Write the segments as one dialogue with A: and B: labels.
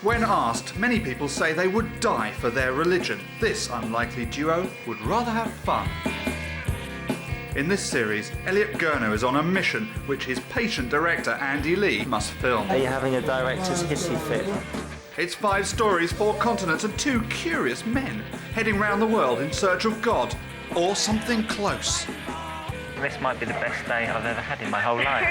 A: When asked, many people say they would die for their religion. This unlikely duo would rather have fun. In this series, Elliott Gerner is on a mission which his patient director, Andy Lee, must film.
B: Are you having a director's hissy fit?
A: It's 5 stories, 4 continents and 2 curious men heading round the world in search of God or something close.
B: This might be the best day I've ever had in my whole life.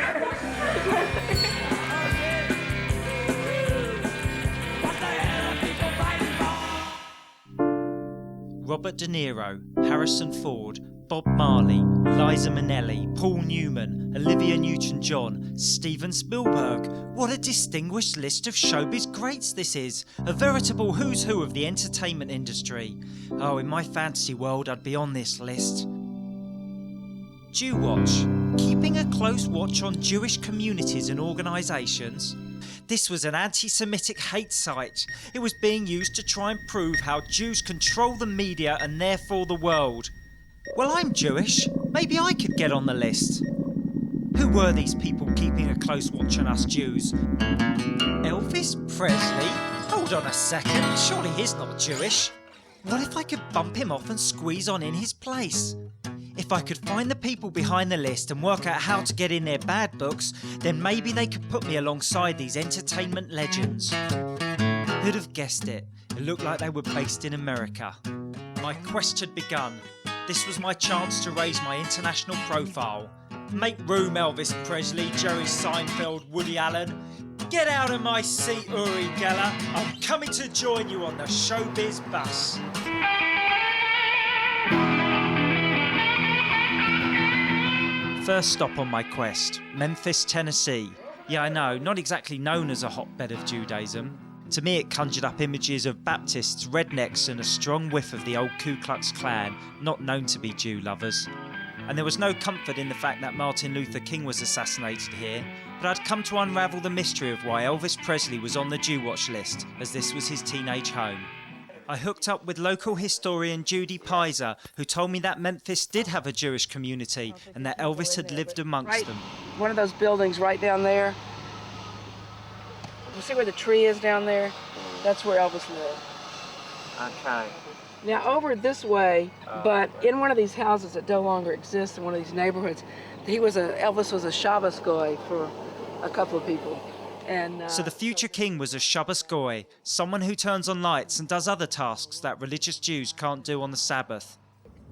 B: Robert De Niro, Harrison Ford, Bob Marley, Liza Minnelli, Paul Newman, Olivia Newton-John, Steven Spielberg. What a distinguished list of showbiz greats this is. A veritable who's who of the entertainment industry. Oh, in my fantasy world, I'd be on this list. Jew Watch. Keeping a close watch on Jewish communities and organisations. This was an anti-Semitic hate site. It was being used to try and prove how Jews control the media and therefore the world. Well, I'm Jewish. Maybe I could get on the list. Who were these people keeping a close watch on us Jews? Elvis Presley? Hold on a second. Surely he's not Jewish. What if I could bump him off and squeeze on in his place? If I could find the people behind the list and work out how to get in their bad books, then maybe they could put me alongside these entertainment legends. Who'd have guessed it? It looked like they were based in America. My quest had begun. This was my chance to raise my international profile. Make room, Elvis Presley, Jerry Seinfeld, Woody Allen. Get out of my seat, Uri Geller. I'm coming to join you on the showbiz bus. First stop on my quest, Memphis, Tennessee. Yeah, I know, not exactly known as a hotbed of Judaism. To me, it conjured up images of Baptists, rednecks, and a strong whiff of the old Ku Klux Klan, not known to be Jew lovers. And there was no comfort in the fact that Martin Luther King was assassinated here, but I'd come to unravel the mystery of why Elvis Presley was on the Jew Watch list, as this was his teenage home. I hooked up with local historian Judy Pizer, who told me that Memphis did have a Jewish community and that Elvis had lived amongst them.
C: One of those buildings right down there. You see where the tree is down there? That's where Elvis lived.
B: Okay.
C: Now over this way, but in one of these houses that no longer exists in one of these neighborhoods, Elvis was a Shabbos goy for a couple of people.
B: So the future king was a Shabbos goy, someone who turns on lights and does other tasks that religious Jews can't do on the Sabbath.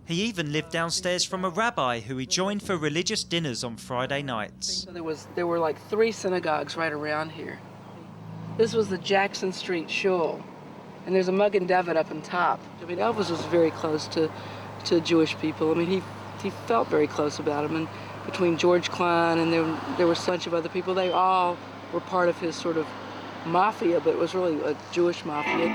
B: He even lived downstairs from a rabbi who he joined for religious dinners on Friday nights.
C: So there were like 3 synagogues right around here. This was the Jackson Street Shul, and there's a Magen David up on top. I mean, Elvis was very close to Jewish people. I mean, he felt very close about them, and between George Klein and there were a bunch of other people, they all were part of his sort of mafia, but it was really a Jewish mafia.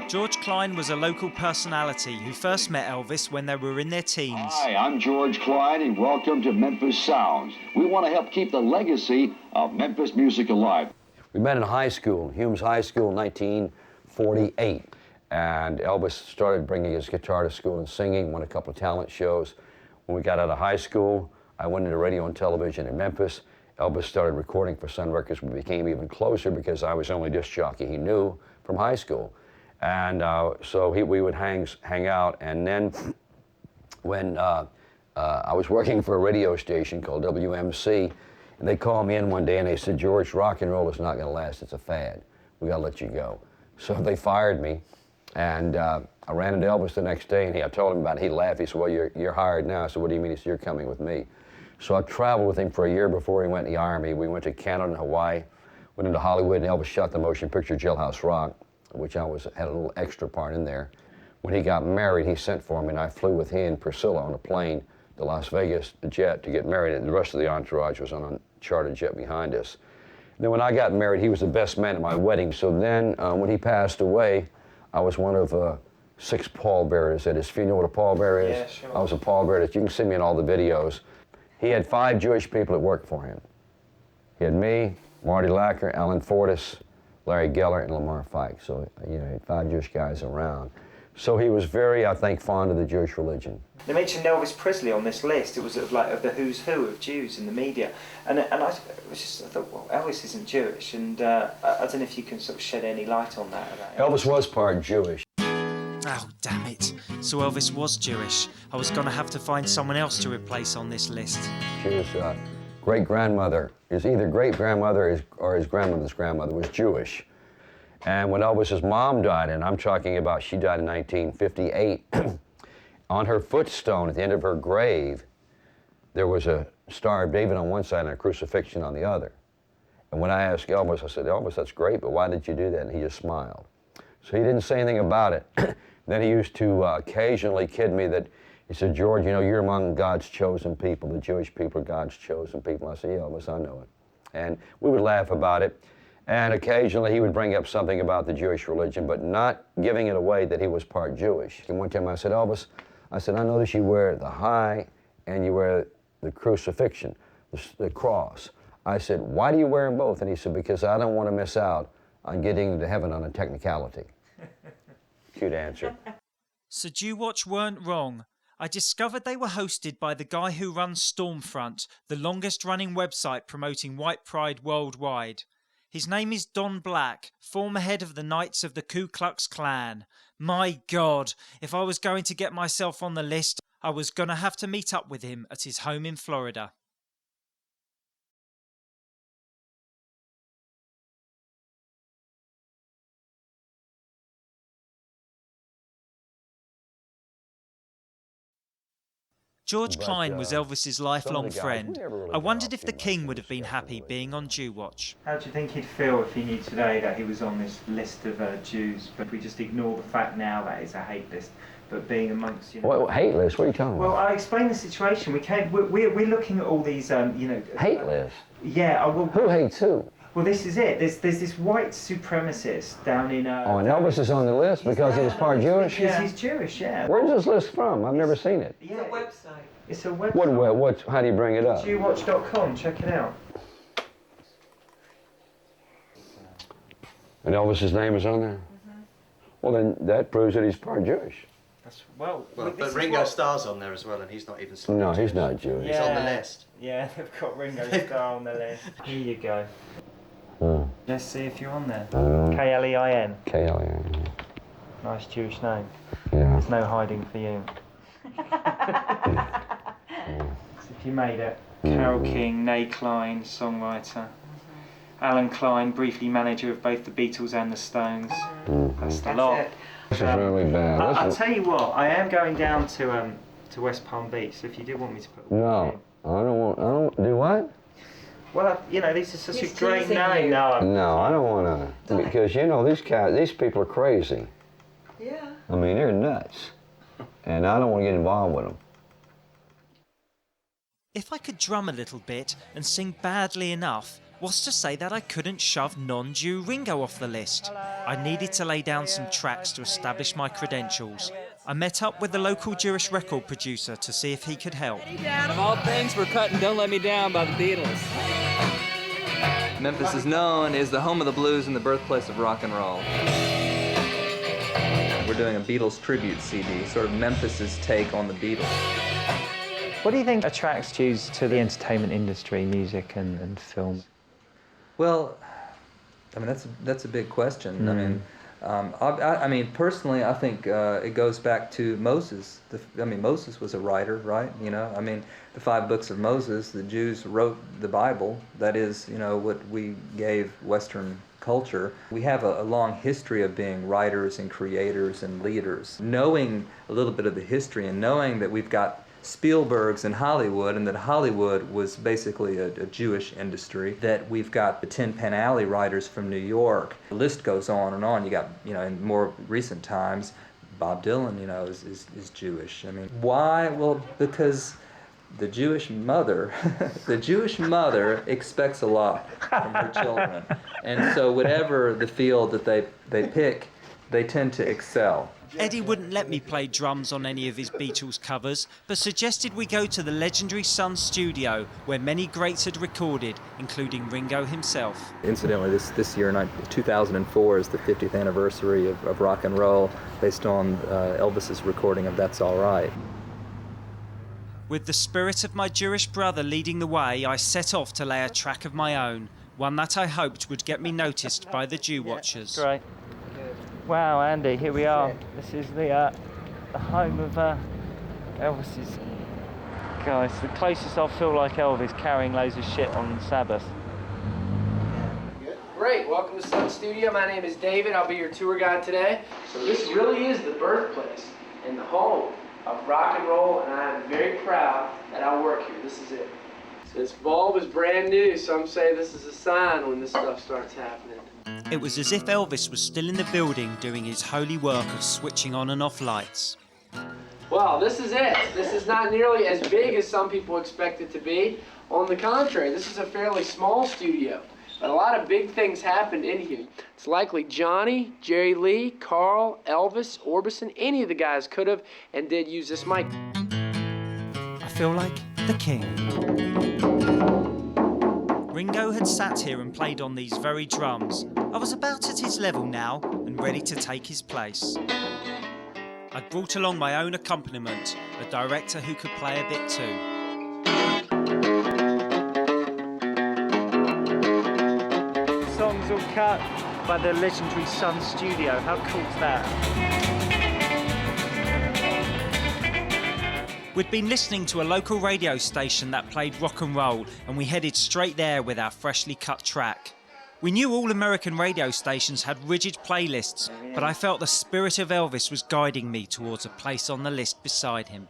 B: George Klein was a local personality who first met Elvis when they were in their teens.
D: Hi, I'm George Klein, and welcome to Memphis Sounds. We want to help keep the legacy of Memphis music alive.
E: We met in high school, Humes High School in 1948. And Elvis started bringing his guitar to school and singing, won a couple of talent shows. When we got out of high school, I went into radio and television in Memphis. Elvis started recording for Sun Records. We became even closer because I was the only disc jockey he knew from high school. And so we would hang out. And then when I was working for a radio station called WMC, and they called me in one day and they said, George, rock and roll is not going to last. It's a fad. We got to let you go. So they fired me. And I ran into Elvis the next day, and I told him about it. He laughed. He said, well, you're hired now. I said, what do you mean? He said, you're coming with me. So I traveled with him for a year before he went in the Army. We went to Canada and Hawaii, went into Hollywood, and Elvis shot the motion picture Jailhouse Rock, which had a little extra part in there. When he got married, he sent for me, and I flew with he and Priscilla on a plane to Las Vegas, the jet, to get married, and the rest of the entourage was on a chartered jet behind us. And then when I got married, he was the best man at my wedding. So then when he passed away, I was one of 6 pallbearers at his funeral. You know what a pallbearer is?
B: Yeah, sure.
E: I was a pallbearer. You can see me in all the videos. He had 5 Jewish people that worked for him. He had me, Marty Lacker, Alan Fortas, Larry Geller, and Lamar Fike. So, you know, he had 5 Jewish guys around. So he was very, I think, fond of the Jewish religion.
B: They mentioned Elvis Presley on this list. It was sort of like of the who's who of Jews in the media. And I thought, well, Elvis isn't Jewish, and I don't know if you can sort of shed any light on that.
E: Elvis was part Jewish.
B: Oh, damn it. So Elvis was Jewish. I was going to have to find someone else to replace on this list.
E: His great-grandmother, his either great-grandmother or his grandmother's grandmother was Jewish. And when Elvis's mom died, and I'm talking about she died in 1958, on her footstone at the end of her grave, there was a Star of David on one side and a crucifixion on the other. And when I asked Elvis, I said, Elvis, that's great, but why did you do that? And he just smiled. So he didn't say anything about it. Then he used to occasionally kid me that, he said, George, you know, you're among God's chosen people. The Jewish people are God's chosen people. I said, yeah, Elvis, I know it. And we would laugh about it. And occasionally he would bring up something about the Jewish religion, but not giving it away that he was part Jewish. And one time I said, Elvis, I said, I notice you wear the high and you wear the crucifixion, the cross. I said, why do you wear them both? And he said, because I don't want to miss out on getting into heaven on a technicality. Cute answer.
B: So Jewwatch weren't wrong. I discovered they were hosted by the guy who runs Stormfront, the longest-running website promoting white pride worldwide. His name is Don Black, former head of the Knights of the Ku Klux Klan. My God, if I was going to get myself on the list, I was going to have to meet up with him at his home in Florida. George Klein was Elvis's lifelong friend. I wondered if the King would have been happy being on Jewwatch. How do you think he'd feel if he knew today that he was on this list of Jews? But if we just ignore the fact now that it's a hate list, but being amongst, you know...
E: What hate list? What are you talking about?
B: Well, I explained the situation. We're looking at all these, you know...
E: Hate list?
B: Yeah.
E: Who hates who?
B: Well, this is it. There's this white supremacist down in...
E: Oh, and Elvis is on the list because he was part Jewish?
B: Because he's Jewish, yeah.
E: Where's this list from? I've never seen it.
B: Yeah. It's a website. It's a website.
E: How do you bring it up?
B: Jewwatch.com. Check it out.
E: And Elvis's name is on there? Mm-hmm. Well, then that proves that he's part Jewish.
F: But Ringo Starr's on there as well, and he's not even...
E: No, he's not Jewish.
F: He's on the list.
B: Yeah, they've got Ringo Starr on the list. Here you go. Let's see if you're on there. K-L-E-I-N.
E: K-L-E-I-N.
B: Nice Jewish name.
E: Yeah.
B: There's no hiding for you. So if you made it. Carole King, Nay Klein, songwriter. Alan Klein, briefly manager of both the Beatles and the Stones. That's the lot.
E: This is really bad.
B: I'll tell you what, I am going down to West Palm Beach, so if you do want me to put...
E: No, I don't do what?
B: Well, you know, this is such a great name. No,
E: I don't want to, because you know these people are crazy.
C: Yeah.
E: I mean, they're nuts, and I don't want to get involved with them.
B: If I could drum a little bit and sing badly enough, what's to say that I couldn't shove non-Jew Ringo off the list? I needed to lay down some tracks to establish my credentials. I met up with the local Jewish record producer to see if he could help.
G: Of all things, we're cutting Don't Let Me Down by the Beatles. Memphis is known as the home of the blues and the birthplace of rock and roll. We're doing a Beatles tribute CD, sort of Memphis's take on the Beatles.
B: What do you think attracts Jews to the entertainment industry, music and film?
G: Well, I mean, that's a big question. I mean, personally, I think it goes back to Moses. Moses was a writer, right? You know, I mean, the 5 books of Moses, the Jews wrote the Bible. That is, you know, what we gave Western culture. We have a long history of being writers and creators and leaders. Knowing a little bit of the history and knowing that we've got Spielberg's in Hollywood, and that Hollywood was basically a Jewish industry, that we've got the Tin Pan Alley writers from New York. The list goes on and on. You got, you know, in more recent times, Bob Dylan, you know, is Jewish. I mean, why? Well, because the Jewish mother, expects a lot from her children. And so whatever the field that they pick, they tend to excel.
B: Eddie wouldn't let me play drums on any of his Beatles covers, but suggested we go to the legendary Sun studio, where many greats had recorded, including Ringo himself.
G: Incidentally, this year, 2004, is the 50th anniversary of rock and roll, based on Elvis's recording of That's All Right.
B: With the spirit of my Jewish brother leading the way, I set off to lay a track of my own, one that I hoped would get me noticed by the Jew watchers.
H: Great. Wow, Andy, here we are. This is the home of Elvis's. Guys, the closest I feel like Elvis carrying loads of shit on Sabbath.
I: Great, welcome to Sun Studio. My name is David. I'll be your tour guide today. So this really is the birthplace and the home of rock and roll, and I am very proud that I work here. This is it. So this bulb is brand new. Some say this is a sign when this stuff starts happening.
B: It was as if Elvis was still in the building doing his holy work of switching on and off lights.
I: Well, this is it. This is not nearly as big as some people expect it to be. On the contrary, this is a fairly small studio. But a lot of big things happened in here. It's likely Johnny, Jerry Lee, Carl, Elvis, Orbison, any of the guys could have and did use this mic.
B: I feel like the king. Ringo had sat here and played on these very drums. I was about at his level now and ready to take his place. I'd brought along my own accompaniment, a director who could play a bit too.
H: Songs all cut by the legendary Sun Studio. How cool's that?
B: We'd been listening to a local radio station that played rock and roll, and we headed straight there with our freshly cut track. We knew all American radio stations had rigid playlists, but I felt the spirit of Elvis was guiding me towards a place on the list beside him.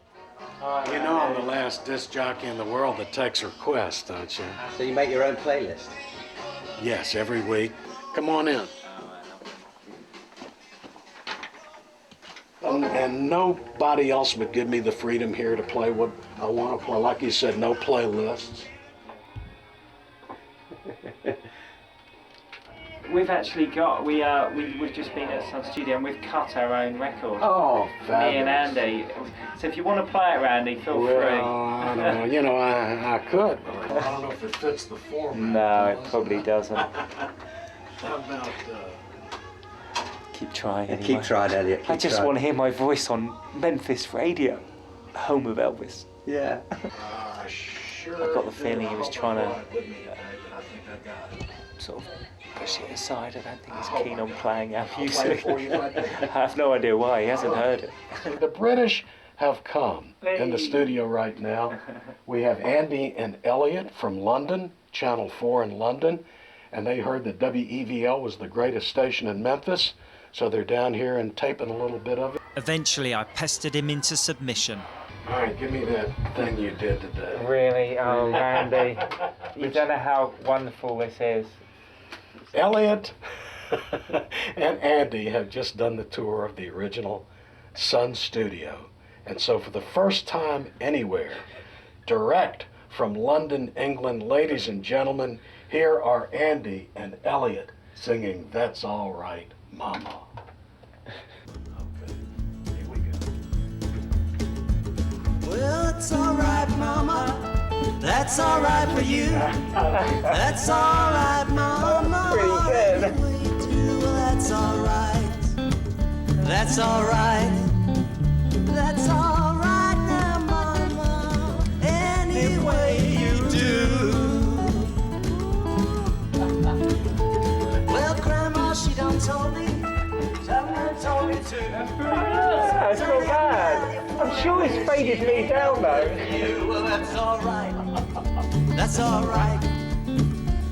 J: You know I'm the last disc jockey in the world that takes requests, don't you?
F: So you make your own playlist?
J: Yes, every week. Come on in. And nobody else would give me the freedom here to play what I want to play. Like you said, no playlists.
H: We've actually got, we've just been at Sun Studio and we've cut our own record.
J: Oh, fabulous.
H: Me and Andy. So if you want to play it, Randy, feel free.
J: I don't know. You know, I could, but I don't know if it fits the format.
H: No, it probably doesn't.
J: How about,
H: Keep trying anyway.
F: Keep trying, Elliott.
H: I just want to hear my voice on Memphis radio, home of Elvis.
F: Yeah.
J: Sure.
H: I got the feeling he was trying to sort of push it aside. I don't think he's keen on playing our music. I have no idea why. He hasn't heard it.
J: The British have come in the studio right now. We have Andy and Elliott from London, Channel 4 in London, and they heard that WEVL was the greatest station in Memphis, so they're down here and taping a little bit of it.
B: Eventually, I pestered him into submission.
J: All right, give me that thing you did today.
H: Really? Oh, Randy. You don't know how wonderful this is.
J: Elliott and Andy have just done the tour of the original Sun Studio. And so for the first time anywhere, direct from London, England, ladies and gentlemen, here are Andy and Elliott singing That's All Right, Mama. Okay, here we go.
K: Well, it's all right, Mama. That's all right for you. That's all right, Mama.
H: Pretty good.
K: Well, that's all right. That's all right. That's all right now, Mama. Any way you do. Well, Grandma, she done told me. Someone told me to.
H: That's not bad. I'm sure it's faded me down though.
K: Well, that's all right. That's all right.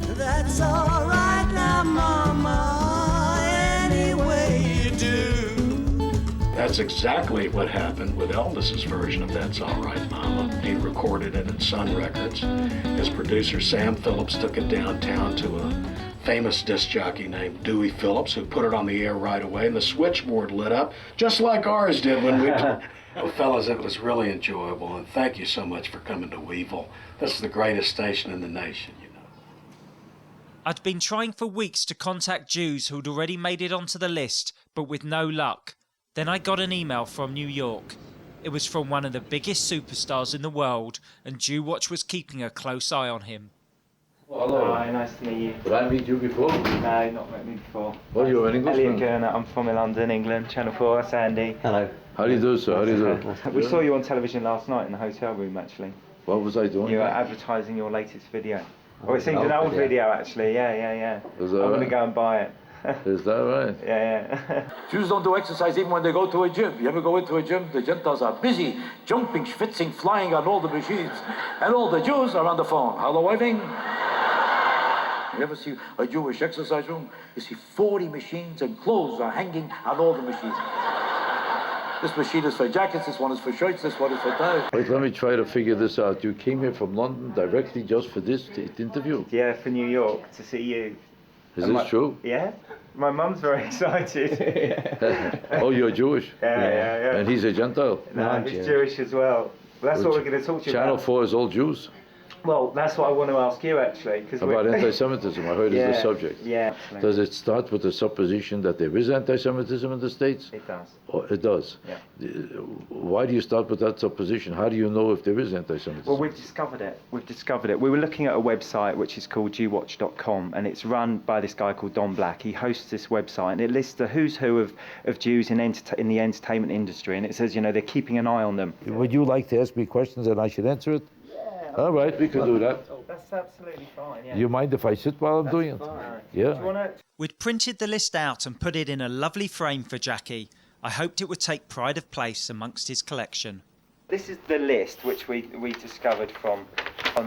K: That's all right now, Mama. Any way you do.
J: That's exactly what happened with Elvis's version of That's All Right, Mama. He recorded it at Sun Records. His producer, Sam Phillips, took it downtown to a famous disc jockey named Dewey Phillips, who put it on the air right away, and the switchboard lit up, just like ours did when we... Well, fellas, it was really enjoyable, and thank you so much for coming to Weevil. This is the greatest station in the nation, you know.
B: I'd been trying for weeks to contact Jews who'd already made it onto the list, but with no luck. Then I got an email from New York. It was from one of the biggest superstars in the world, and Jew Watch was keeping a close eye on him.
L: Hello.
H: Hi, nice to meet you.
L: Did I meet you before?
H: No, not met me before.
L: Well, you're an Englishman.
H: Elliott Gerner, I'm from London, England, Channel 4, that's Andy.
M: Hello.
L: How do you do, sir? How do you do?
H: We saw you on television last night in the hotel room, actually.
L: What was I doing?
H: You were advertising your latest video. Oh, it seems an old video, actually, yeah.
L: Is that
H: I'm going to
L: right?
H: go and buy it.
L: Is that right?
H: Yeah.
N: Jews don't do exercise even when they go to a gym. You ever go into a gym? The Gentiles are busy, jumping, schwitzing, flying on all the machines. And all the Jews are on the phone. Hello, Irving? You ever see a Jewish exercise room? You see 40 machines and clothes are hanging on all the machines. This machine is for jackets, this one is for shirts, this one is for ties.
L: Wait, let me try to figure this out. You came here from London directly just for this interview?
H: Yeah, for New York, to see you.
L: Is this true?
H: Yeah. My mum's very excited.
L: Oh, you're Jewish?
H: Yeah.
L: And he's a Gentile?
H: No, he's Jewish as well. That's what we're going to talk to you
L: Channel
H: about.
L: 4 is all Jews?
H: Well, that's what I want to ask you, actually.
L: About anti-Semitism, I heard is the subject.
H: Yeah.
L: Does it start with the supposition that there is anti-Semitism in the States?
H: It does.
L: Oh, it does?
H: Yeah.
L: Why do you start with that supposition? How do you know if there is anti-Semitism?
H: Well, we've discovered it. We were looking at a website which is called JewWatch.com, and it's run by this guy called Don Black. He hosts this website, and it lists the who's who of Jews in the entertainment industry, and it says, they're keeping an eye on them.
L: Would you like to ask me questions and I should answer it? All right, we can do that.
H: That's absolutely fine, yeah.
L: Do you mind if I sit while I'm doing it?
H: Fine.
L: Yeah.
B: We'd printed the list out and put it in a lovely frame for Jackie. I hoped it would take pride of place amongst his collection.
H: This is the list which we discovered on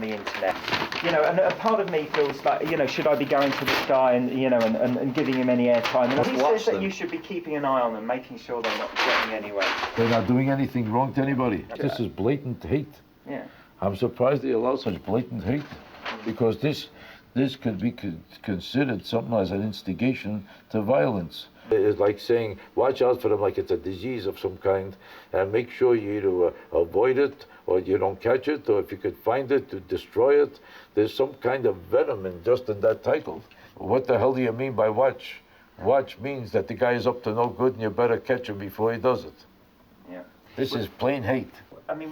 H: the internet. And a part of me feels like, should I be going to this guy and giving him any airtime? And he says that you should be keeping an eye on them, making sure they're not getting anywhere.
L: They're not doing anything wrong to anybody. This is blatant hate.
H: Yeah.
L: I'm surprised they allow such blatant hate, because this could be considered something as an instigation to violence. It's like saying, watch out for them like it's a disease of some kind, and make sure you either avoid it, or you don't catch it, or if you could find it, to destroy it. There's some kind of venom in that title. What the hell do you mean by watch? Watch means that the guy is up to no good and you better catch him before he does it.
H: Yeah.
L: This is plain hate.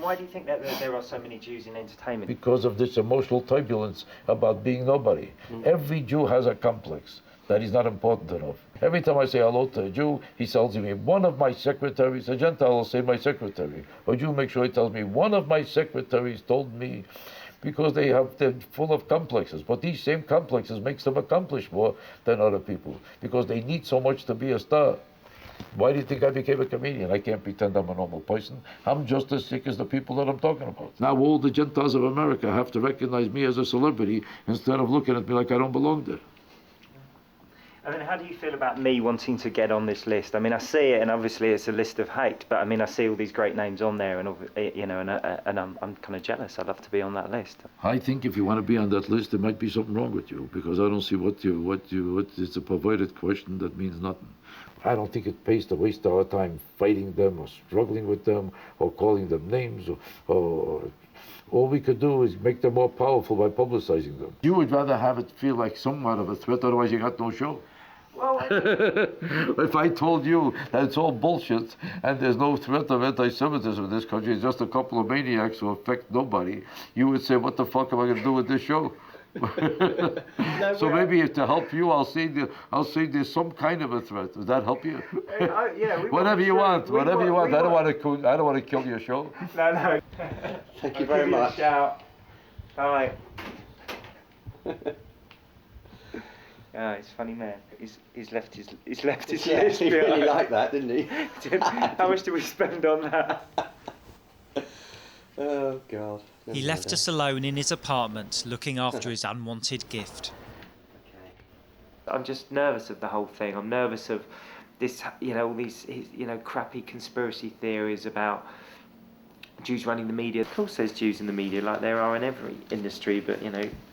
H: Why do you think that there are so many Jews in entertainment?
L: Because of this emotional turbulence about being nobody. Every Jew has a complex that he's not important enough. Every time I say hello to a Jew, he tells me, one of my secretaries, a Gentile will say my secretary. A Jew makes sure he tells me, one of my secretaries told me, because they're full of complexes. But these same complexes makes them accomplish more than other people, because they need so much to be a star. Why do you think I became a comedian? I can't pretend I'm a normal person. I'm just as sick as the people that I'm talking about. Now all the Gentiles of America have to recognize me as a celebrity instead of looking at me like I don't belong there.
H: How do you feel about me wanting to get on this list? I see it, and obviously it's a list of hate, but I see all these great names on there, and I'm kind of jealous. I'd love to be on that list.
L: I think if you want to be on that list, there might be something wrong with you, because I don't see what it's a perverted question that means nothing. I don't think it pays to waste our time fighting them or struggling with them or calling them names or all we could do is make them more powerful by publicizing them. You would rather have it feel like somewhat of a threat, otherwise you got no show.
H: Well,
L: if I told you that it's all bullshit and there's no threat of anti-Semitism in this country, it's just a couple of maniacs who affect nobody, you would say, what the fuck am I going to do with this show? So maybe to help you, I'll say there's some kind of a threat. Does that help you? Whatever you want. I don't want to kill your show.
H: No.
M: Thank you very much.
H: Bye. Yeah, he's a funny man. He's left his list.
M: He really liked that, didn't he?
H: How much did we spend on that?
M: Oh God.
B: He left us alone in his apartment, looking after his unwanted gift.
H: I'm just nervous of the whole thing. I'm nervous of this, all these, crappy conspiracy theories about Jews running the media. Of course there's Jews in the media, like there are in every industry, but,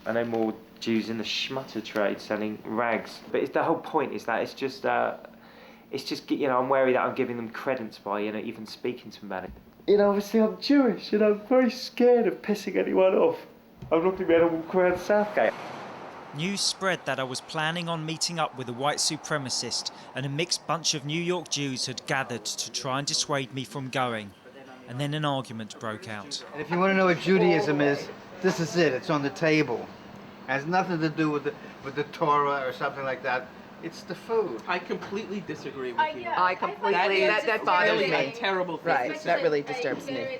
H: I know more Jews in the schmutter trade selling rags. But the whole point is that it's just, I'm wary that I'm giving them credence by, even speaking to them about it. Obviously I'm Jewish, and I'm very scared of pissing anyone off. I'm not going to be able to walk around Southgate.
B: News spread that I was planning on meeting up with a white supremacist, and a mixed bunch of New York Jews had gathered to try and dissuade me from going. And then an argument broke out.
O: And if you want to know what Judaism is, this is it. It's on the table. has nothing to do with the Torah or something like that. It's the food.
I: I completely disagree with you.
P: I completely, that bothers
I: really
P: me.
I: a terrible thing.
P: Right, that really disturbs me.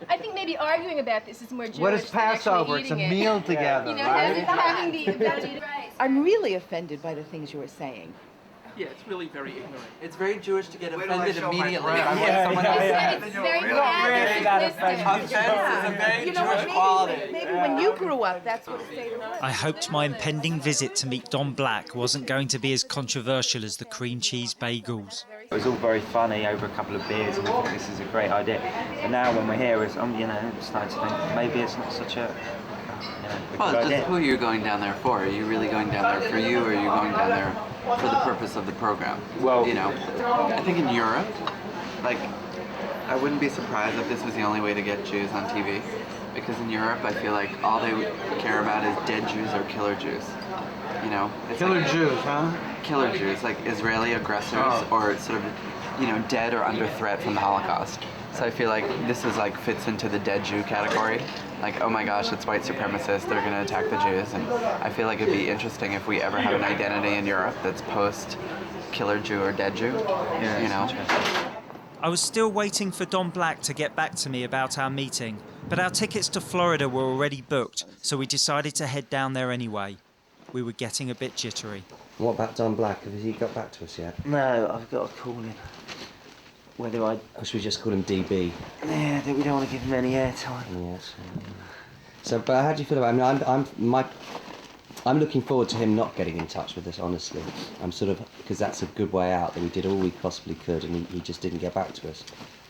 Q: I think maybe arguing about this is more Jewish
O: What is
Q: than actually
O: Passover? It's a
Q: eating it.
O: meal together,
Q: You know,
O: right?
Q: having the
P: I'm really offended by the things you were saying.
I: Yeah, it's really very ignorant.
R: It's very Jewish to get
O: Wait till I
R: offended
O: show my
R: immediately
O: bread.
R: by what
O: Yeah,
R: someone
O: yeah,
R: else
O: yeah.
R: says.
Q: It's very
R: really that offended. Offense is a very
P: You know what,
R: Jewish quality.
P: maybe when you grew up, that's what a Seder was.
B: I hoped my impending visit to meet Don Black wasn't going to be as controversial as the cream cheese bagels.
H: It was all very funny over a couple of beers, and I think this is a great idea. But now when we're here, it's, you know, I'm starting to think maybe it's not such a, a
R: Well,
H: good
R: it's
H: idea.
R: just who you're going down there for. Are you really going down there for you, or are you going down there for the purpose of the program?
H: Well,
R: you know, I think in Europe, like, I wouldn't be surprised if this was the only way to get Jews on TV. Because in Europe, I feel like all they care about is dead Jews or killer Jews. You know? It's
O: Killer
R: like,
O: Jews, huh?
R: Killer Jews, like Israeli aggressors or sort of, you know, dead or under threat from the Holocaust. So I feel like this is like fits into the dead Jew category. Like, oh my gosh, it's white supremacists, they're gonna attack the Jews. And I feel like it'd be interesting if we ever have an identity in Europe that's post killer Jew or dead Jew, you know?
B: I was still waiting for Don Black to get back to me about our meeting, but our tickets to Florida were already booked, so we decided to head down there anyway. We were getting a bit jittery.
M: What about Don Black? Has he got back to us yet?
H: No, I've got to call him. Whether I...
M: Or should we just call him DB?
H: Yeah, we don't want to give him any airtime.
M: Yes. So, but how do you feel about? I mean, I'm looking forward to him not getting in touch with us. Honestly, I'm sort of because that's a good way out. That we did all we possibly could, and he just didn't get back to us.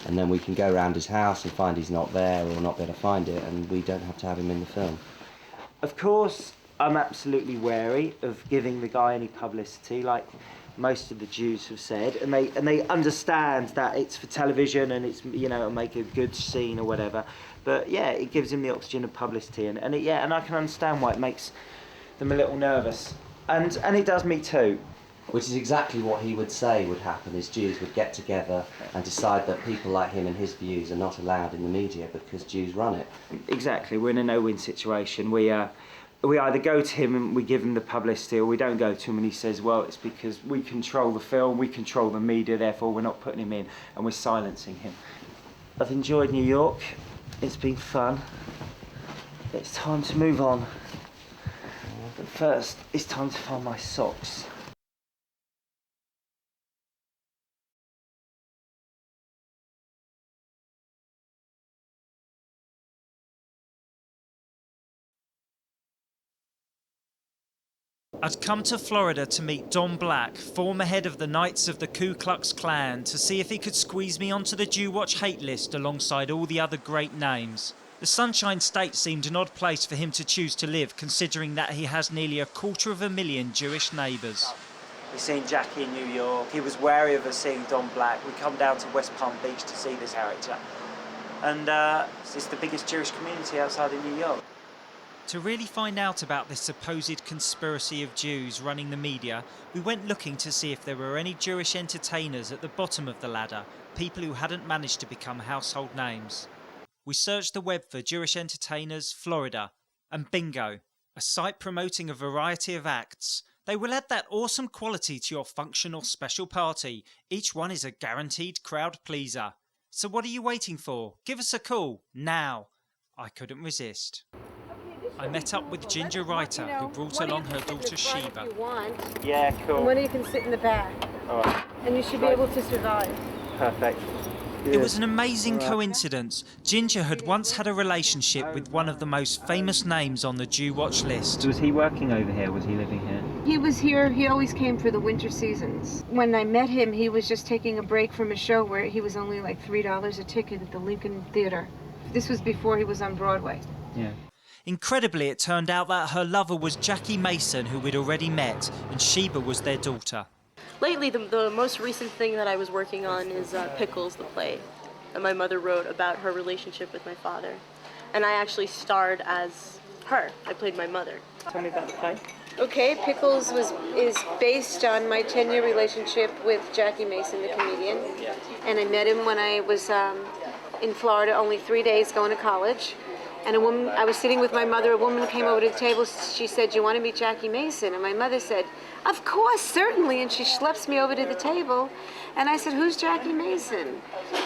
M: And then we can go around his house and find he's not there or not be able to find it, and we don't have to have him in the film.
H: Of course, I'm absolutely wary of giving the guy any publicity, like most of the Jews have said, and they understand that it's for television and it's, you know, it'll make a good scene or whatever. But yeah, it gives him the oxygen of publicity, and I can understand why it makes them a little nervous, and it does me too.
M: Which is exactly what he would say would happen, is Jews would get together and decide that people like him and his views are not allowed in the media because Jews run it.
H: Exactly, we're in a no-win situation. We either go to him and we give him the publicity, or we don't go to him and he says, well, it's because we control the film, we control the media, therefore we're not putting him in, and we're silencing him. I've enjoyed New York, it's been fun. It's time to move on. But first, it's time to find my socks.
B: I'd come to Florida to meet Don Black, former head of the Knights of the Ku Klux Klan, to see if he could squeeze me onto the Jew Watch hate list alongside all the other great names. The Sunshine State seemed an odd place for him to choose to live, considering that he has nearly 250,000 Jewish neighbours.
H: We've seen Jackie in New York. He was wary of us seeing Don Black. We come down to West Palm Beach to see this character. And it's the biggest Jewish community outside of New York.
B: To really find out about this supposed conspiracy of Jews running the media, we went looking to see if there were any Jewish entertainers at the bottom of the ladder, people who hadn't managed to become household names. We searched the web for Jewish entertainers, Florida, and bingo, a site promoting a variety of acts. They will add that awesome quality to your function or special party. Each one is a guaranteed crowd pleaser. So what are you waiting for? Give us a call, now. I couldn't resist. I met up with Ginger Reiter, who brought along her daughter Sheba.
H: Yeah, cool.
S: And one of you can sit in the back.
H: All right.
S: And you should be able to survive.
H: Perfect.
B: It was an amazing coincidence. Ginger had once had a relationship with one of the most famous names on the Jew Watch list.
H: Was he working over here? Was he living here?
S: He was here, he always came for the winter seasons. When I met him, he was just taking a break from a show where he was only like $3 a ticket at the Lincoln Theater. This was before he was on Broadway.
H: Yeah.
B: Incredibly, it turned out that her lover was Jackie Mason, who we'd already met, and Sheba was their daughter.
T: Lately, the most recent thing that I was working on is Pickles, the play that my mother wrote about her relationship with my father. And I actually starred as her. I played my mother. Tell me about the play.
S: Okay, Pickles is based on my 10-year relationship with Jackie Mason, the comedian. And I met him when I was in Florida only 3 days going to college. And a woman, I was sitting with my mother, a woman came over to the table, she said, "Do you want to meet Jackie Mason?" And my mother said, "Of course, certainly," and she schleps me over to the table. And I said, "Who's Jackie Mason?"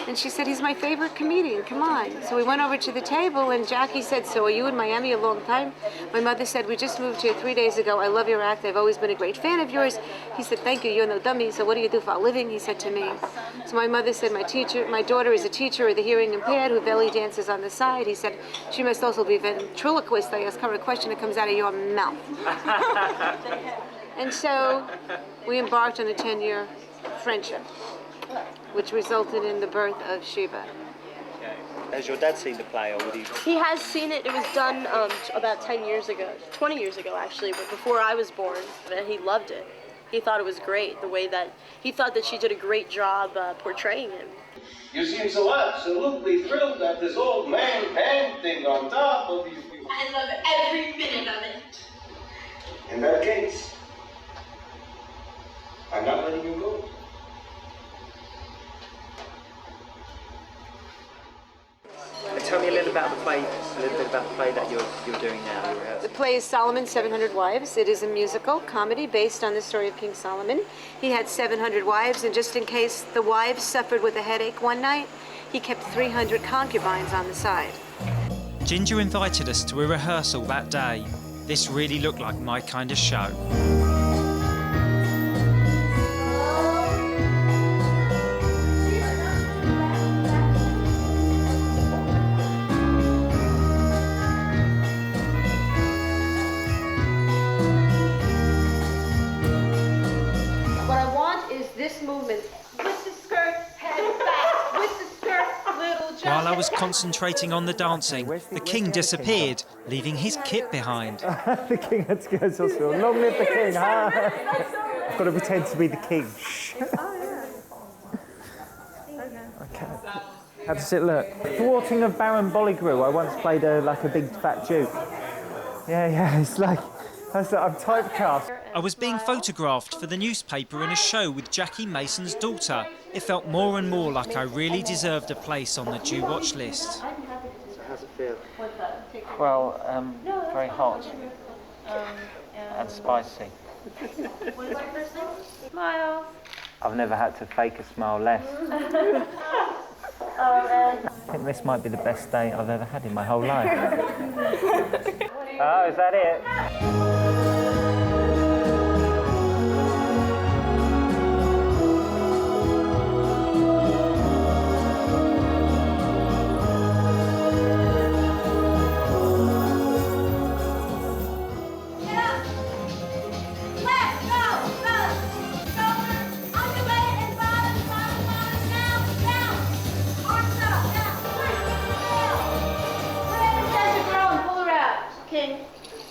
S: And she said, "He's my favorite comedian, come on." So we went over to the table, and Jackie said, "So are you in Miami a long time?" My mother said, "We just moved here 3 days ago. I love your act. I've always been a great fan of yours." He said, "Thank you, you're no dummy. So what do you do for a living?" He said to me. So my mother said, my daughter is a teacher of the hearing impaired who belly dances on the side." He said, "She must also be a ventriloquist. I ask her a question that comes out of your mouth." And so we embarked on a 10-year friendship, which resulted in the birth of Sheba.
H: Has your dad seen the play, or would he?
T: He has seen it. It was done about 10 years ago, 20 years ago actually, but before I was born, and he loved it. He thought it was great, the way that, he thought that she did a great job portraying him.
U: You seem so absolutely thrilled that this old man panting on top of you.
Q: I love every minute of it.
U: In that case, I'm not letting you go.
H: Tell me a little about the play, that you're doing now.
S: The play is Solomon's 700 Wives. It is a musical comedy based on the story of King Solomon. He had 700 wives, and just in case the wives suffered with a headache one night, he kept 300 concubines on the side.
B: Ginger invited us to a rehearsal that day. This really looked like my kind of show.
S: What I want is this movement. With the skirt, head back. With the skirt, little jump.
B: While I was concentrating on the dancing, the king disappeared, leaving his kit behind.
V: The king had to go to hospital. Long live the king, huh? I've got to pretend to be the king. Shh. Okay. How does it look? Thwarting of Baron Bolligrew. I once played like a big fat Duke. Yeah, it's like I'm typecast.
B: I was being photographed for the newspaper in a show with Jackie Mason's daughter. It felt more and more like I really deserved a place on the Jew Watch list.
H: So how's it feel? Well, very hot and spicy.
Q: Smile.
H: I've never had to fake a smile less. I think this might be the best day I've ever had in my whole life. Oh, is that it?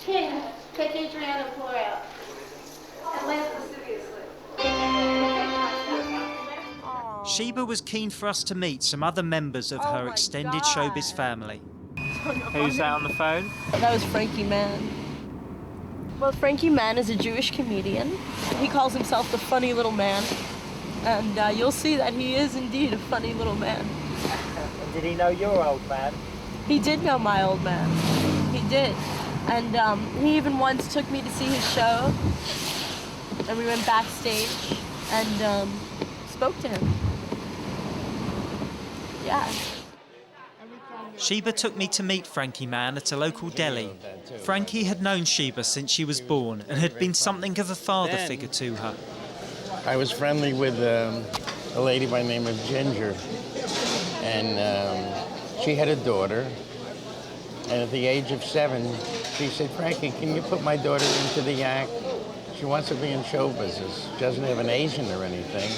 Q: King, take Adriana and pull her out. And land lasciviously.
B: Sheba was keen for us to meet some other members of her extended showbiz family.
H: Who's that on the phone?
T: That was Frankie Mann. Well, Frankie Mann is a Jewish comedian. He calls himself the funny little man. And you'll see that he is indeed a funny little man.
H: And did he know your old man?
T: He did know my old man. He did. And he even once took me to see his show. And we went backstage and spoke to him. Yeah.
B: Sheba took me to meet Frankie Mann at a local deli. Frankie had known Sheba since she was born and had been something of a father figure to her.
W: I was friendly with a lady by the name of Ginger, and she had a daughter, and at the age of 7, she said, "Frankie, can you put my daughter into the act? She wants to be in show business. She doesn't have an agent or anything.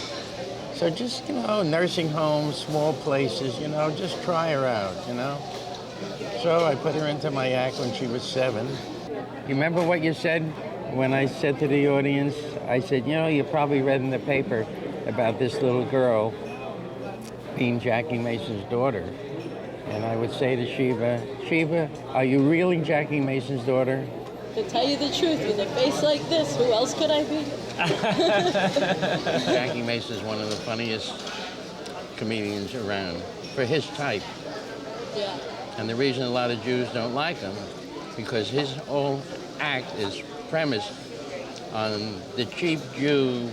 W: So just, nursing homes, small places, just try her out, So I put her into my act when she was 7. You remember what you said when I said to the audience, I said, you probably read in the paper about this little girl being Jackie Mason's daughter. And I would say to Sheba, are you really Jackie Mason's daughter?
T: To tell you the truth, with a face like this, who else could I be?
W: Jackie Mason is one of the funniest comedians around for his type.
T: Yeah.
W: And the reason a lot of Jews don't like him, because his whole act is premised on the cheap Jew,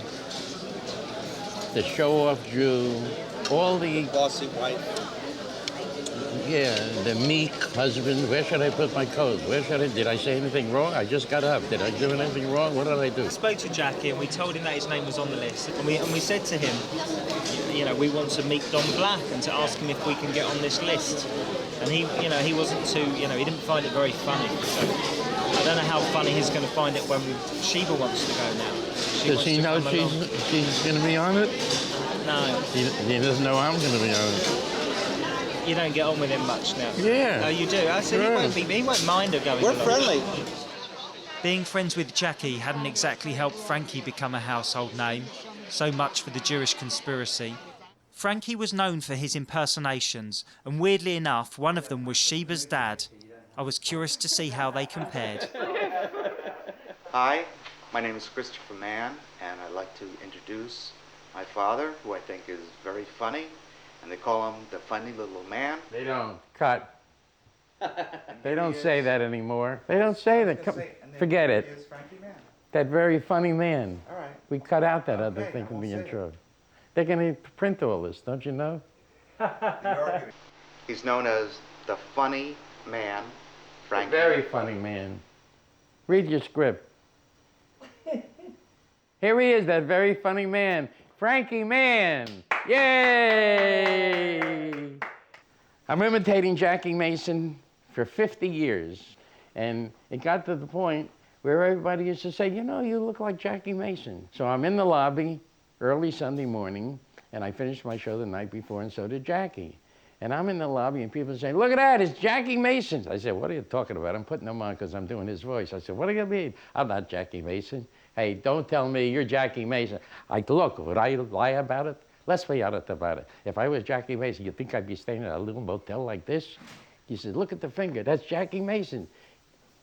W: the show-off Jew, all the...
F: Bossy wife.
W: Yeah, the meek husband. Where should I put my coat? Did I say anything wrong? I just got up. Did I do anything wrong? What did I do?
B: I spoke to Jackie and we told him that his name was on the list. And we said to him, we want to meet Don Black and to ask him if we can get on this list. And he wasn't too, he didn't find it very funny. So I don't know how funny he's going to find it when Sheba wants to go now.
W: Does he know she's going to be on it?
B: No.
W: He doesn't know I'm going to be on it.
B: You don't get on with him much now.
W: Yeah.
B: Oh, you do? I said he won't mind her going along.
F: We're friendly.
B: Being friends with Jackie hadn't exactly helped Frankie become a household name. So much for the Jewish conspiracy. Frankie was known for his impersonations, and weirdly enough, one of them was Sheba's dad. I was curious to see how they compared.
A: Hi, my name is Christopher Mann, and I'd like to introduce my father, who I think is very funny. And they call him the funny little man.
W: They don't. Cut. They don't say that anymore. They don't say that. Forget it. That very funny man.
A: All right.
W: We cut out that other thing from the intro. They're going to print all this, don't you know?
A: He's known as the funny man, Frankie.
W: The very funny man. Read your script. Here he is, that very funny man. Frankie Mann. Yay! I'm imitating Jackie Mason for 50 years. And it got to the point where everybody used to say, you look like Jackie Mason. So I'm in the lobby early Sunday morning, and I finished my show the night before, and so did Jackie. And I'm in the lobby, and people say, look at that, it's Jackie Mason. I said, what are you talking about? I'm putting him on because I'm doing his voice. I said, what do you mean? I'm not Jackie Mason. Hey, don't tell me you're Jackie Mason. Look, would I lie about it? Let's be honest about it. If I was Jackie Mason, you think I'd be staying at a little motel like this? He said, look at the finger, that's Jackie Mason.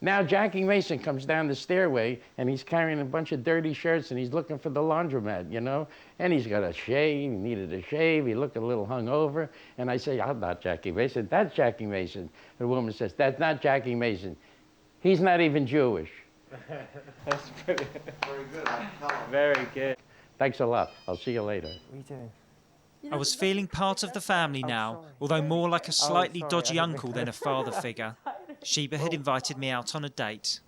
W: Now Jackie Mason comes down the stairway and he's carrying a bunch of dirty shirts and he's looking for the laundromat, And he's got a shave, he needed a shave, he looked a little hungover. And I say, I'm not Jackie Mason, that's Jackie Mason. The woman says, that's not Jackie Mason. He's not even Jewish.
B: That's brilliant.
F: Very good.
B: Very good.
W: Thanks a lot. I'll see you later.
B: What are you doing? I was feeling part of the family now, although more like a slightly dodgy uncle than a father figure. Sheba had invited me out on a date.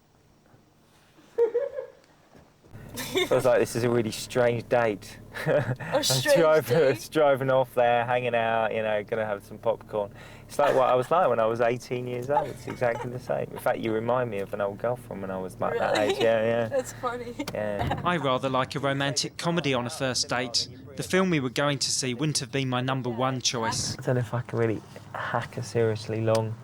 H: Feels like this is a really strange date.
C: A strange date?
H: Driving off there, hanging out, gonna have some popcorn. It's like what I was like when I was 18 years old. It's exactly the same. In fact, you remind me of an old girlfriend when I was like that age. Yeah.
C: That's funny.
H: Yeah.
B: I rather like a romantic comedy on a first date. The film we were going to see wouldn't have been my #1 choice.
H: I don't know if I can really hack a seriously long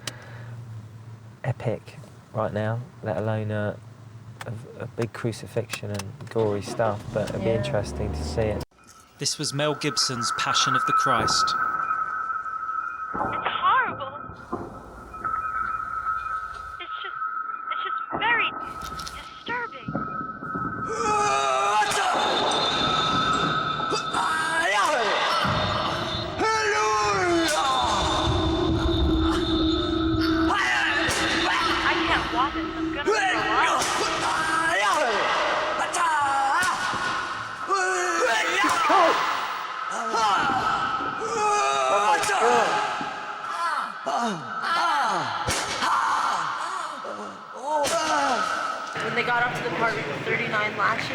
H: epic right now, let alone a big crucifixion and gory stuff, but it'd be interesting to see it.
B: This was Mel Gibson's Passion of the Christ.
D: It's horrible. It's just very disturbing. I can't watch it. I'm gonna throw up.
T: When they got up to the part with the 39 lashes,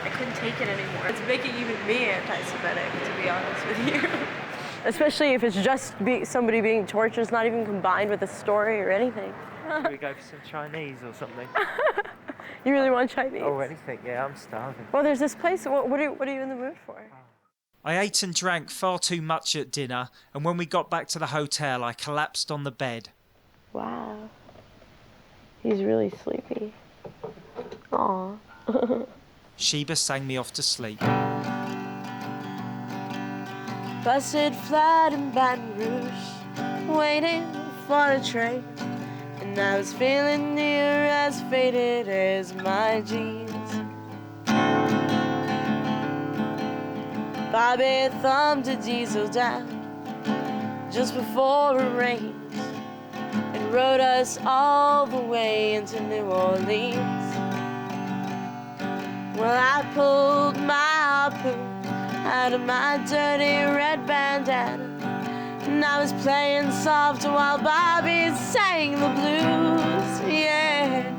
T: I couldn't take it anymore. It's making even me anti-Semitic, to be honest with you. Especially if it's just somebody being tortured, it's not even combined with a story or anything.
H: Should we go for some Chinese or something?
T: You really want Chinese?
H: Oh, anything, yeah, I'm starving.
T: Well, there's this place, what are you in the mood for?
B: I ate and drank far too much at dinner, and when we got back to the hotel, I collapsed on the bed.
T: Wow. He's really sleepy. Aw.
B: Sheba sang me off to sleep.
T: Busted flat in Baton Rouge, waiting for the train. And I was feeling near as faded as my jeans. Bobby thumbed a diesel down just before it rains. rode us all the way into New Orleans. Well, I pulled my harpoon out of my dirty red bandana, and I was playing soft while Bobby sang the blues, yeah.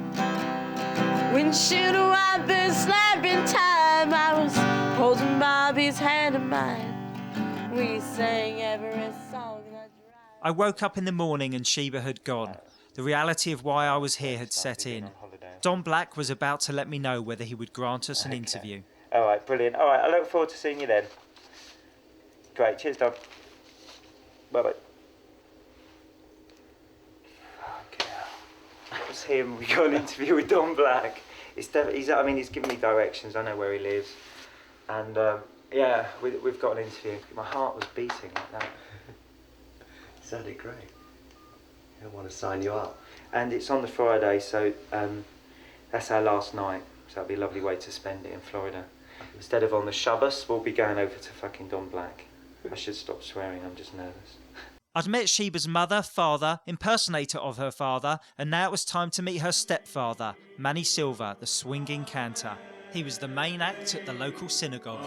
T: Windshield wipers slapping time, I was holding Bobby's hand in mine. We sang every song that
B: I woke up in the morning and Sheba had gone. The reality of why I was here had set in. Don Black was about to let me know whether he would grant us an interview.
H: All right, brilliant. All right, I look forward to seeing you then. Great, cheers, Don. Bye-bye. That was him. We got an interview with Don Black. He's given me directions. I know where he lives. And, yeah, we've got an interview. My heart was beating like that.
F: Sounded great. I want to sign you up.
H: And it's on the Friday, so that's our last night. So that'll be a lovely way to spend it in Florida. Instead of on the Shabbos, we'll be going over to fucking Don Black. I should stop swearing, I'm just nervous.
B: I'd met Sheba's mother, father, impersonator of her father, and now it was time to meet her stepfather, Manny Silva, the swinging cantor. He was the main act at the local synagogue.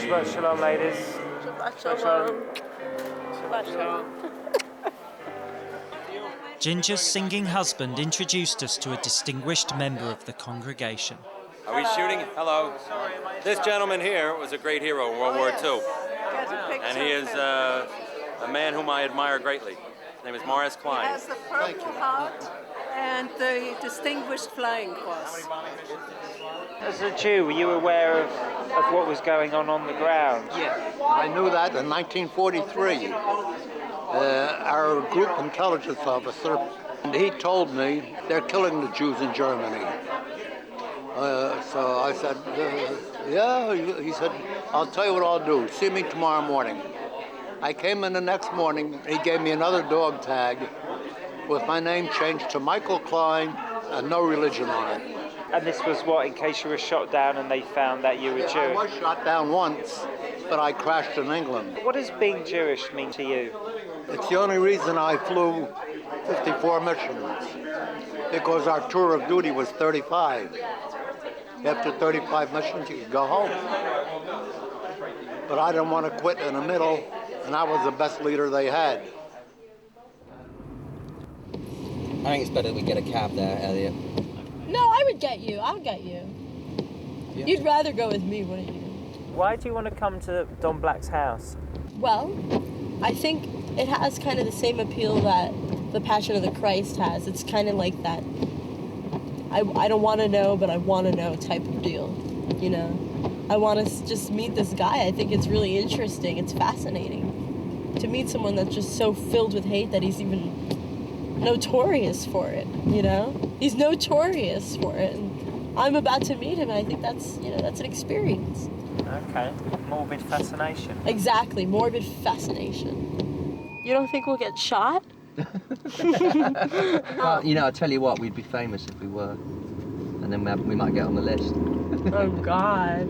V: Shabbat shalom, ladies.
T: Shabbat shalom. Shabbat shalom.
B: Ginger's singing husband introduced us to a distinguished member of the congregation.
E: Are we shooting? Hello. This gentleman here was a great hero in World War II. And he is a man whom I admire greatly. His name is Morris Klein.
G: He has the Purple Heart and the Distinguished Flying Cross.
V: As a Jew, were you aware of what was going on the ground?
K: Yeah, I knew that in 1943. Our group intelligence officer, and he told me they're killing the Jews in Germany. So I said, yeah. He said, I'll tell you what I'll do. See me tomorrow morning. I came in the next morning. He gave me another dog tag with my name changed to Michael Klein and no religion on it.
V: And this was what, in case you were shot down and they found that you were Jewish?
K: I was shot down once, but I crashed in England.
V: What does being Jewish mean to you?
K: It's the only reason I flew 54 missions, because our tour of duty was 35. After 35 missions, you could go home. But I didn't want to quit in the middle, and I was the best leader they had.
M: I think it's better we get a cab there, Elliott.
T: No, I would get you. I'll get you.
M: Yeah.
T: You'd rather go with me, wouldn't you?
V: Why do you want to come to Don Black's house?
T: Well, I think it has kind of the same appeal that the Passion of the Christ has. It's kind of like that I don't want to know, but I want to know type of deal, you know? I want to just meet this guy. I think it's really interesting. It's fascinating to meet someone that's just so filled with hate that he's even notorious for it, you know? He's notorious for it. And I'm about to meet him, and I think that's, you know, that's an experience.
V: Okay, morbid fascination.
T: Exactly, morbid fascination. You don't think we'll get shot?
M: Well, you know, I'll tell you what, we'd be famous if we were. And then we might get on the list.
T: Oh, God.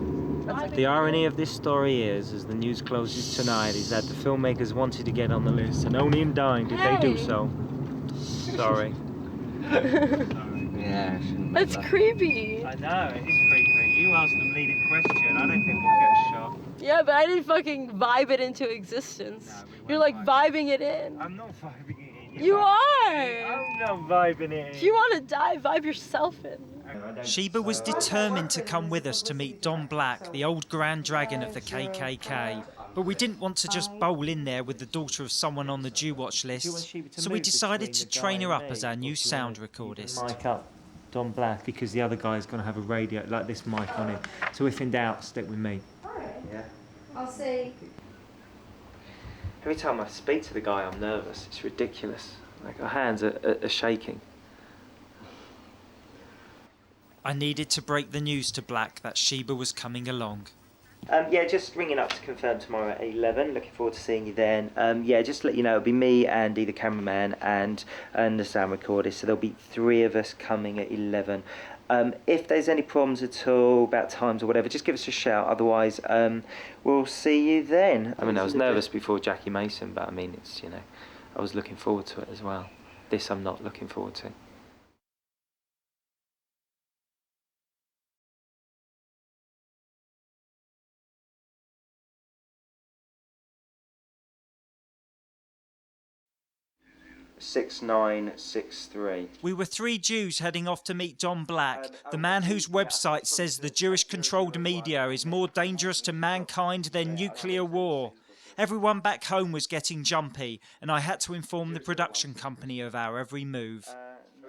V: The irony of this story is, as the news closes tonight, is that the filmmakers wanted to get on the list, and only in dying did they do so. Sorry.
M: Yeah,
T: that's creepy.
V: I know, it is creepy. You asked the leading question. I don't think we'll get shot.
T: Yeah, but I didn't fucking vibe it into existence. You're like vibing it in.
V: I'm not vibing it in.
T: You are!
V: I'm not vibing it in.
T: If you want to die, vibe yourself in.
B: Sheba was determined to come with us to meet Don Black, the old Grand Dragon of the KKK. But we didn't want to just bowl in there with the daughter of someone on the Jew watch list, so we decided to train her up as our new sound recordist.
V: Mic up Don Black, because the other guy's going to have a radio like this mic on him. So if in doubt, stick with me.
S: Yeah. I'll say.
H: Every time I speak to the guy, I'm nervous. It's ridiculous. Like, our hands are shaking.
B: I needed to break the news to Black that Sheba was coming along. Yeah, just ringing up to confirm tomorrow at 11. Looking forward to seeing you then. Yeah, just to let you know, it'll be me, Andy, the cameraman, and the sound recorder. So there'll be 3 of us coming at 11. If there's any problems at all about times or whatever, just give us a shout. Otherwise, we'll see you then. I mean, I was nervous before Jackie Mason, but I mean, it's, you know, I was looking forward to it as well. This I'm not looking forward to. 6963. We were 3 Jews heading off to meet Don Black, the man whose website says the Jewish-controlled media is more dangerous to mankind than nuclear war. Everyone back home was getting jumpy, and I had to inform the production company of our every move.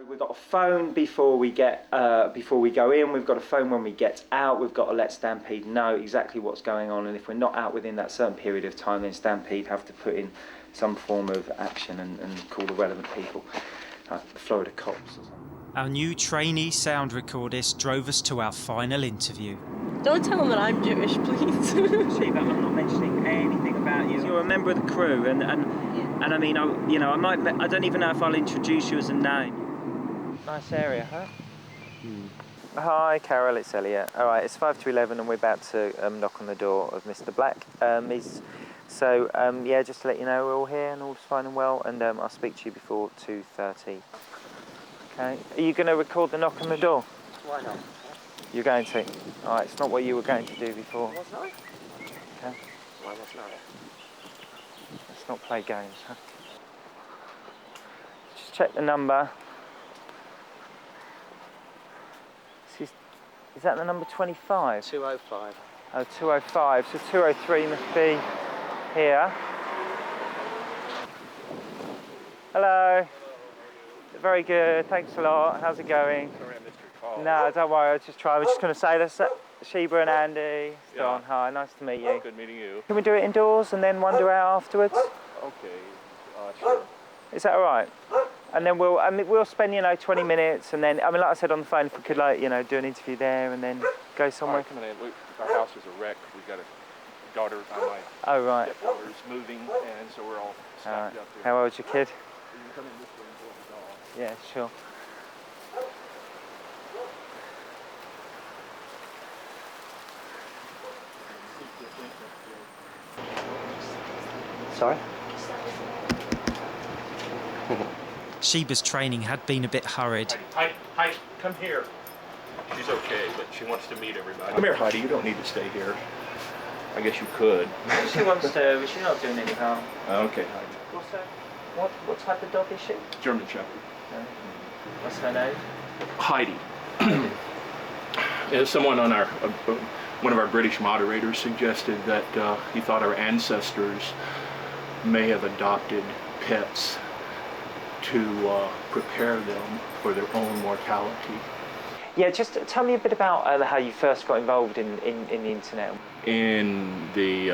B: We've got a phone before we go in. We've got a phone when we get out. We've got to let Stampede know exactly what's going on, and if we're not out within that certain period of time, then Stampede have to put in some form of action and call the relevant people, like the Florida cops or something. Our new trainee sound recordist drove us to our final interview.
T: Don't tell him that I'm Jewish, please.
B: See, but I'm not mentioning anything about you. You're a member of the crew, and I mean, I don't even know if I'll introduce you as a name. Nice area, huh? Hi, Carol, it's Elliott. All right, it's 5 to 11, and we're about to knock on the door of Mr. Black. Yeah, just to let you know, we're all here and all's fine and well, and I'll speak to you before 2:30. Okay. Are you going to record the knock on the door?
J: Why not?
B: You're going to? All right, it's not what you were going to do before.
J: Was I?
B: Okay.
J: Why was not?
B: Let's not play games, huh? Just check the number. Is that the number 25?
J: 205.
B: Oh, 205. So 203 must be here. Hello. Very good. Thanks a lot. How's it going?
L: Sorry I missed your call.
B: No, don't worry. I was just trying. I was just going to say that's Sheba and Andy.
L: Yeah.
B: Don, hi. Nice to meet you.
L: Good meeting you.
B: Can we do it indoors and then wander out afterwards?
L: Okay. Sure.
B: Is that all right? And then we'll spend 20 minutes, and then like I said on the phone, if we could do an interview there and then go somewhere.
L: Come in. Our house is a wreck. We've got a daughter on my stepdaughter's moving, and so we're all stacked up here.
B: How old's your kid?
L: You can come in this way and go in the dog.
B: Yeah, sure.
M: Sorry?
B: Sheba's training had been a bit hurried.
L: Heidi, come here. She's okay, but she wants to meet everybody. Come here, Heidi. You don't need to stay here. I guess you could.
B: She wants to, but she's not doing any harm.
L: Okay, Heidi.
B: What type of dog is she?
L: German Shepherd.
B: What's her name?
L: Heidi. Someone on one of our British moderators suggested that he thought our ancestors may have adopted pets to prepare them for their own mortality.
B: Yeah, just tell me a bit about how you first got involved in the internet.
L: In the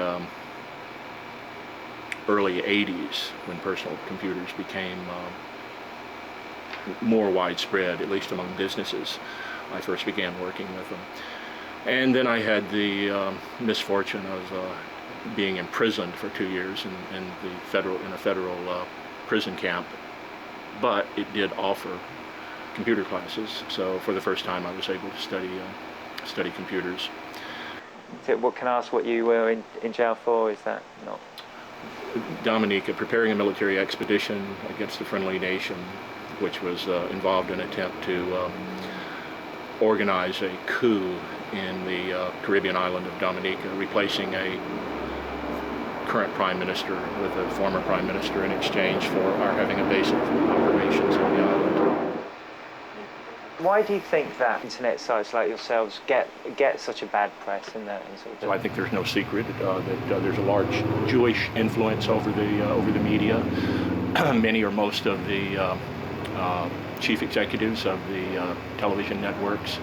L: early 80s, when personal computers became more widespread, at least among businesses, I first began working with them. And then I had the misfortune of being imprisoned for 2 years in a federal prison camp. But it did offer computer classes, so for the first time I was able to study computers.
B: What can I ask what you were in jail for? Is that not?
L: Dominica, preparing a military expedition against a friendly nation, which was involved in an attempt to organize a coup in the Caribbean island of Dominica, replacing a current prime minister with a former prime minister in exchange for our having a base of operations on the island.
B: Why do you think that internet sites like yourselves get such a bad press in that?
L: So I think there's no secret that there's a large Jewish influence over the media. Many or most of the chief executives of the television networks,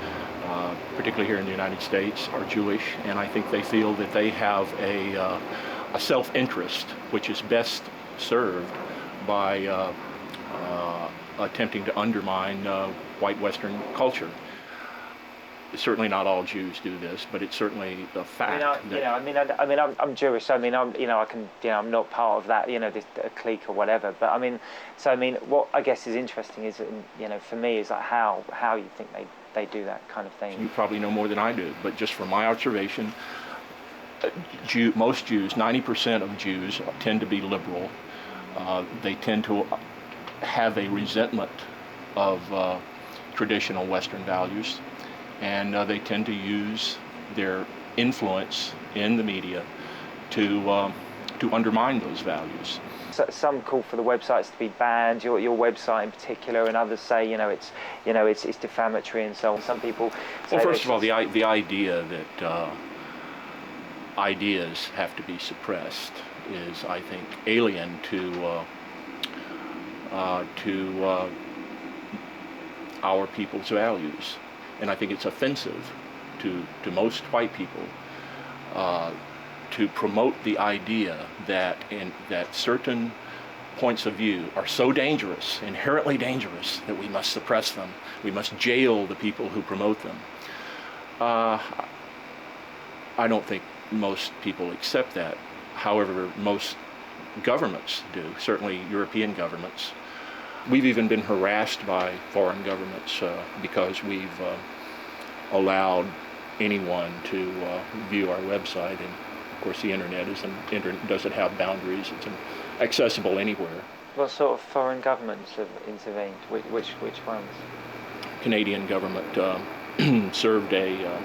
L: particularly here in the United States, are Jewish, and I think they feel that they have a self-interest which is best served by attempting to undermine white Western culture. certainly not all Jews do this, but it's certainly a fact.
V: I'm Jewish, so I'm not part of that, this clique or whatever. But what I guess is interesting is, for me, is like how you think they do that kind of thing.
L: You probably know more than I do, but just from my observation, most Jews, 90% of Jews, tend to be liberal. They tend to have a resentment of traditional Western values, and they tend to use their influence in the media to undermine those values.
V: So some call for the websites to be banned, your website in particular, and others say it's defamatory and so on. Some people say,
L: well, first of all, the idea that ideas have to be suppressed is, I think, alien to our people's values, and I think it's offensive to most white people to promote the idea that certain points of view are so dangerous, inherently dangerous, that we must suppress them. We must jail the people who promote them. I don't think most people accept that. However, most governments do, certainly European governments. We've even been harassed by foreign governments because we've allowed anyone to view our website, and of course the internet doesn't have boundaries. It's accessible anywhere.
V: What sort of foreign governments have intervened? Which ones?
L: Canadian government served a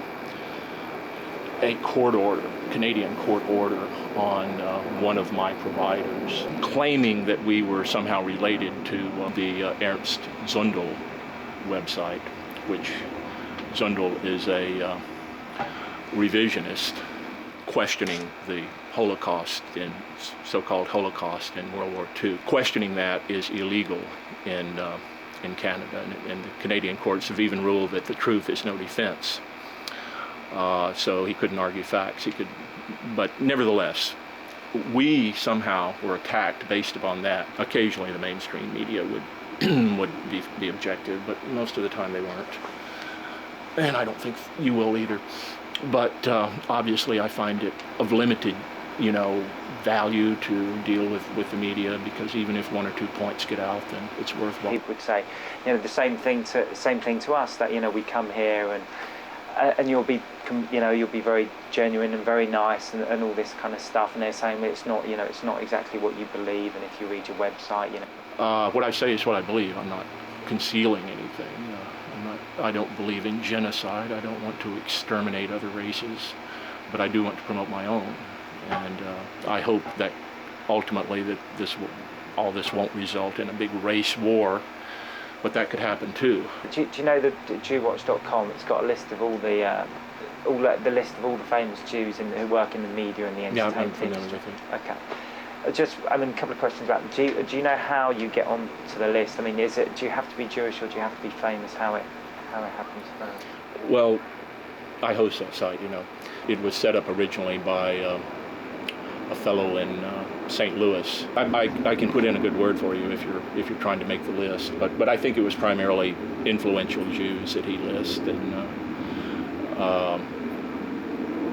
L: Canadian court order on one of my providers, claiming that we were somehow related to the Ernst Zundel website, which Zundel is a revisionist questioning the Holocaust, so-called Holocaust in World War II. Questioning that is illegal in Canada, and the Canadian courts have even ruled that the truth is no defense. So he couldn't argue facts. But nevertheless, we somehow were attacked based upon that. Occasionally, the mainstream media would be objective, but most of the time they weren't. And I don't think you will either. But obviously, I find it of limited, value to deal with the media, because even if one or two points get out, then it's worthwhile.
V: People would say, the same thing to us, that we come here and you'll be very genuine and very nice and all this kind of stuff, and they're saying it's not exactly what you believe, and if you read your website,
L: What I say is what I believe. I'm not concealing anything. I don't believe in genocide. I don't want to exterminate other races, but I do want to promote my own, and I hope that ultimately that all this won't result in a big race war. But that could happen too.
V: Do you know the JewWatch.com? It's got a list of all the list of all the famous Jews who work in the media and the entertainment industry. Okay. A couple of questions about do you know how you get onto the list? Do you have to be Jewish or do you have to be famous? How it happens?
L: Well, I host that site. It was set up originally by a fellow in St. Louis. I can put in a good word for you if you're trying to make the list, but I think it was primarily influential Jews that he lists, and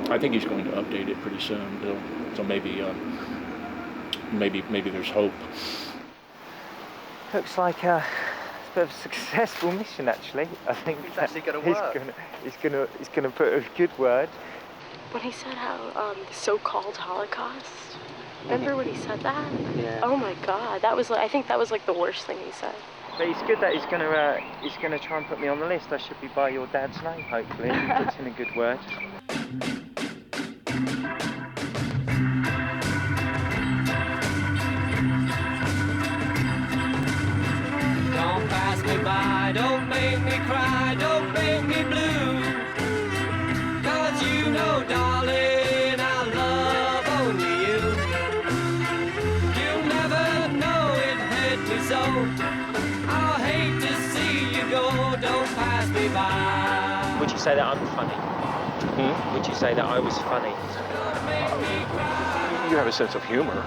L: I think he's going to update it pretty soon, Bill. So maybe there's hope.
V: Looks like a bit of a successful mission, actually. I think
F: it's actually going to work.
V: He's going to put a good word.
T: When he said how the so-called Holocaust, remember when he said that?
F: Yeah.
T: Oh my God, I think that was like the worst thing he said.
V: But it's good that he's gonna try and put me on the list. I should be by your dad's name, hopefully. He puts in a good word.
I: Don't pass me by, don't make me cry, don't make me blue. Darling, I love only you. You'll never know it hurt me so. I'll hate to see you go, don't pass me by.
V: Would you say that I'm funny? Would you say that I was funny?
L: You have a sense of humor.